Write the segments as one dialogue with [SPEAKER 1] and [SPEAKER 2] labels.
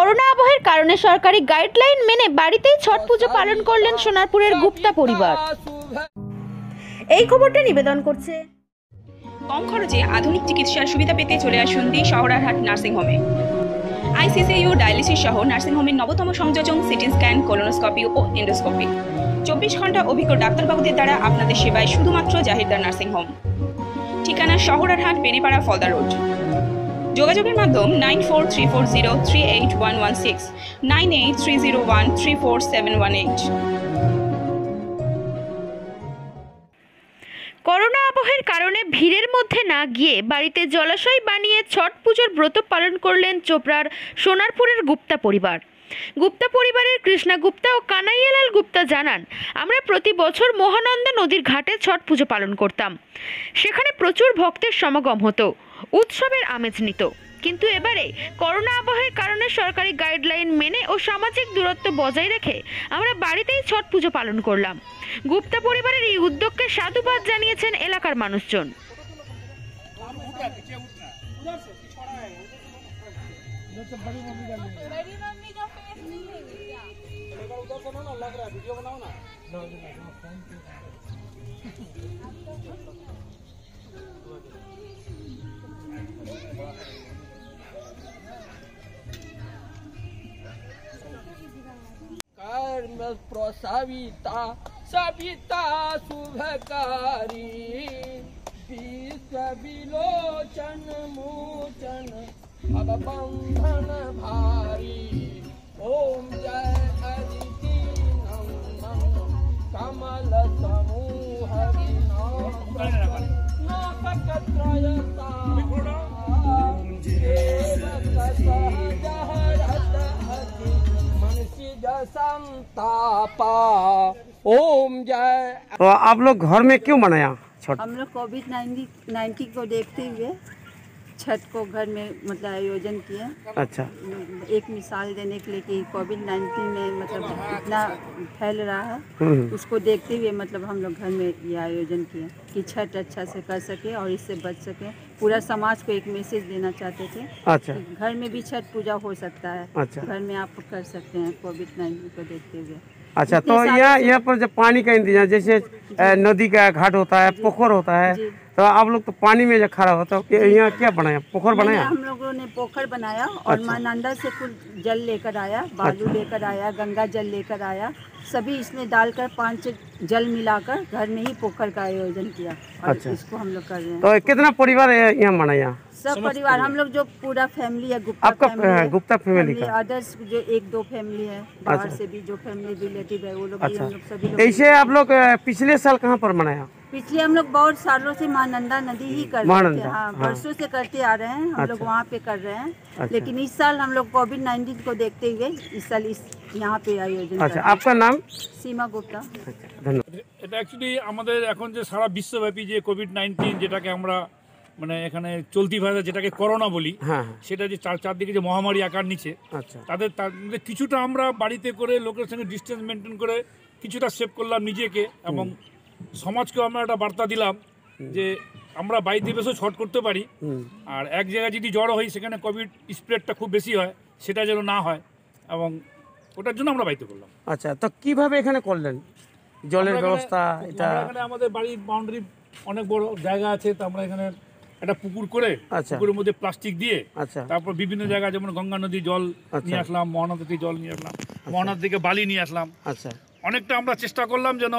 [SPEAKER 1] Corona আবহের কারণে সরকারি guideline মেনে বাড়িতেই ছট পুজো পালন করলেন সোনারপুরের গুপ্তা পরিবার। এই খবরটা নিবেদন করছে
[SPEAKER 2] কম খরচে আধুনিক চিকিৎসার সুবিধা পেতে চলে আসুন দি শহরারহাট নার্সিং হোমে। আইসিসিইউ ডায়ালিসিস সহ নার্সিং হোমের নবতম সংযোজন সিটি স্ক্যান, কোলোনোস্কোপি ও এন্ডোস্কোপি। 24 ঘন্টা অভিজ্ঞ ডাক্তারবাবুদের দ্বারা আপনাদের সেবায় শুধুমাত্র জাহিরদার নার্সিং হোম। ঠিকানা শহরারহাট বেনেপাড়া ফলদা রোড। যোগাযোগের মাধ্যম 9434038116, 9830134718।
[SPEAKER 1] করোনা আবহের কারণে ভিড়ের মধ্যে না গিয়ে বাড়িতে জলাশয় বানিয়ে ছট পুজোর ব্রত পালন করলেন চোপড়ার সোনারপুরের গুপ্তা পরিবার। গুপ্তা পরিবারের কৃষ্ণা গুপ্তা ও কানাইয়ালাল গুপ্তা জানান, আমরা প্রতি বছর মহানন্দা নদীর ঘাটে ছট পুজো পালন করতাম। সেখানে প্রচুর ভক্তের সমাগম হতো, উৎসবের আমেজ নিত। কিন্তু এবারে করোনা আবহের কারণে সরকারি গাইডলাইন মেনে ও সামাজিক দূরত্ব বজায় রেখে আমরা বাড়িতেই ছট পুজো পালন করলাম। গুপ্তা পরিবারের এই উদ্যোগকে সাধুবাদ জানিয়েছেন এলাকার মানুষজন।
[SPEAKER 3] कर्म प्रसविता सविता शुभकारी, विश्व विलोचन मोचन भव बंधन भारी। ओम जय अदिति नंदन कमल समूह नासकत्रयता संतापा। ओम जय।
[SPEAKER 4] तो आप लोग घर में क्यों मनाया छठ?
[SPEAKER 5] हम लोग कोविड-19 को देखते हुए छठ को घर में मतलब आयोजन किए।
[SPEAKER 4] अच्छा,
[SPEAKER 5] एक मिसाल देने के लिए कि कोविड-19 में मतलब इतना फैल रहा है, उसको देखते हुए मतलब हम लोग घर में ये आयोजन किए कि छठ अच्छा से कर सके और इससे बच सके। पूरा समाज को एक मैसेज देना चाहते थे।
[SPEAKER 4] अच्छा,
[SPEAKER 5] घर में भी छठ पूजा हो सकता है।
[SPEAKER 4] अच्छा,
[SPEAKER 5] घर में आप कर सकते हैं कोविड-19 को देखते हुए।
[SPEAKER 4] अच्छा। तो यहाँ पर जब पानी का इंतजाम, जैसे नदी का घाट होता है, पोखर होता है, तो आप लोग तो पानी में जब खड़ा होता है, यहाँ क्या बनाया? पोखर बनाया?
[SPEAKER 5] हम लोगों ने पोखर बनाया और महानंदा से कुछ जल लेकर आया, बालू लेकर आया, गंगा जल लेकर आया, सभी इसमें डालकर 5 जल मिलाकर घर में ही पोखर का आयोजन किया। और
[SPEAKER 4] अच्छा,
[SPEAKER 5] इसको हम लोग कर रहे हैं।
[SPEAKER 4] तो कितना परिवार यहाँ मनाया?
[SPEAKER 5] सब परिवार, हम लोग जो पूरा फैमिली है, गुप्ता
[SPEAKER 4] आपका
[SPEAKER 5] फैमिली,
[SPEAKER 4] गुप्ता फैमिली का
[SPEAKER 5] अदर्स जो 1-2 फैमिली है बाहर से भी, जो फैमिली रिलेटिव है वो लोग भी, हम लोग सभी लोग।
[SPEAKER 4] ऐसे आप लोग पिछले साल कहाँ पर मनाया?
[SPEAKER 5] पिछले हम लोग बहुत सालों से महानंदा नदी ही कर रहे थे। हाँ, बरसों से करते आ रहे हैं हम लोग, वहाँ पे कर रहे हैं। लेकिन इस साल हम लोग कोविड-19 को देखते हुए इस साल यहाँ पे आयोजन।
[SPEAKER 4] अच्छा, आपका नाम?
[SPEAKER 5] सीमा गुप्ता।
[SPEAKER 4] धन्यवाद।
[SPEAKER 6] এটা অ্যাকচুয়ালি আমাদের এখন যে সারা বিশ্বব্যাপী যে কোভিড-19 যেটাকে আমরা মানে এখানে চলতি ভাষা যেটাকে করোনা বলি, সেটা যে চারদিকে যে মহামারী আকার নিচ্ছে, তার মধ্যে কিছুটা আমরা বাড়িতে করে লোকের সঙ্গে ডিস্টেন্স মেনটেন করে কিছুটা সেভ করলাম নিজেকে, এবং সমাজকেও আমরা একটা বার্তা দিলাম যে আমরা বাড়িতে বসেও ছট করতে পারি। আর এক জায়গায় যদি জড়ো হই সেখানে কোভিড স্প্রেডটা খুব বেশি হয়, সেটা যেন না হয়, এবং ওটার জন্য আমরা বাড়িতে করলাম।
[SPEAKER 4] আচ্ছা, তো কিভাবে এখানে করলেন জলের ব্যবস্থা? এটা
[SPEAKER 6] এখানে আমাদের বাড়ির বাউন্ডারি অনেক বড় জায়গা আছে, তো আমরা এখানে একটা পুকুর করে পুকুরের মধ্যে প্লাস্টিক দিয়ে, তারপর বিভিন্ন জায়গায় যেমন গঙ্গা নদী জল নিয়ে আসলাম, মহানদা থেকে জল নিয়ে আসলাম, মহানদা থেকে বালি নিয়ে আসলাম। আচ্ছা, অনেকটা আমরা চেষ্টা করলাম যেন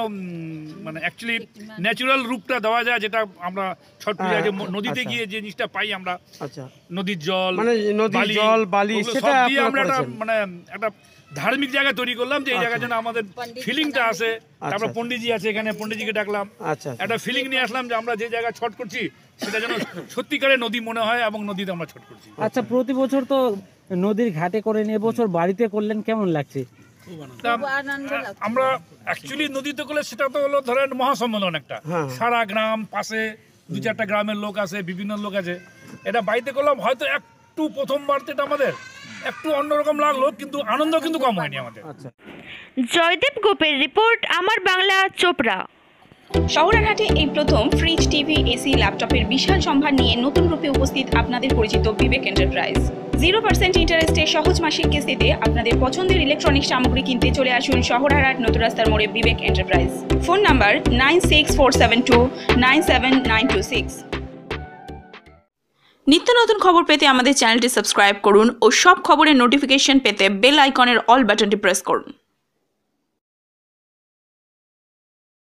[SPEAKER 6] মানে অ্যাকচুয়ালি ন্যাচারাল রূপটা দেওয়া যায়, যেটা আমরা ছট পূজায় যে নদীতে গিয়ে যে জিনিসটা পাই আমরা, নদীর জল,
[SPEAKER 4] মানে নদীর জল, বালি, সেটা
[SPEAKER 6] দিয়ে আমরা একটা মানে একটা ধার্মিক জায়গা তৈরি করলাম যে এই জায়গার জন্য আমাদের ফিলিংটা আসে। তারপর পণ্ডিতজি আছে এখানে, পণ্ডিতজিকে ডাকলাম, একটা ফিলিং নিয়ে আসলাম যে আমরা যে জায়গায় ছট করছি সেটা যেন সত্যিকারের নদী মনে হয় এবং নদীতে আমরা ছট করছি।
[SPEAKER 7] আচ্ছা, প্রতি বছর তো নদীর ঘাটে করে নিয়ে বছর বাড়িতে করলেন, কেমন লাগছে?
[SPEAKER 6] আমরা অ্যাকচুয়ালি নদীতে করলে সেটা তো হলো ধরেন মহাসম্মেলন একটা, সারা গ্রাম পাশে 2-4টা গ্রামের লোক আছে, বিভিন্ন লোক আছে। এটা বাড়িতে করলাম, হয়তো একটু প্রথমবার এটা আমাদের একটু অন্যরকম লাগলো, কিন্তু আনন্দ কিন্তু কম হয়নি আমাদের।
[SPEAKER 1] জয়দেব গোপের রিপোর্ট, আমার বাংলা, চোপড়া।
[SPEAKER 2] শহরের হাটে এই প্রথম ফ্রিজ, টিভি, এসি, ল্যাপটপের বিশাল সম্ভার নিয়ে নতুন রূপে উপস্থিত আপনাদের পরিচিত বিবেক এন্টারপ্রাইজ। 0% ইন্টারেস্টে সহজ মাসিক কিস্তিতে আপনাদের পছন্দের ইলেকট্রনিক সামগ্রী কিনতে চলে আসুন শহরহাট নতুন রাস্তার মোড়ে বিবেক এন্টারপ্রাইজ। Phone number 9647297926। নিত্য নতুন খবর পেতে আমাদের চ্যানেলটি সাবস্ক্রাইব করুন ও সব খবরের নোটিফিকেশন পেতে বেল আইকনের অল বাটনটি প্রেস করুন।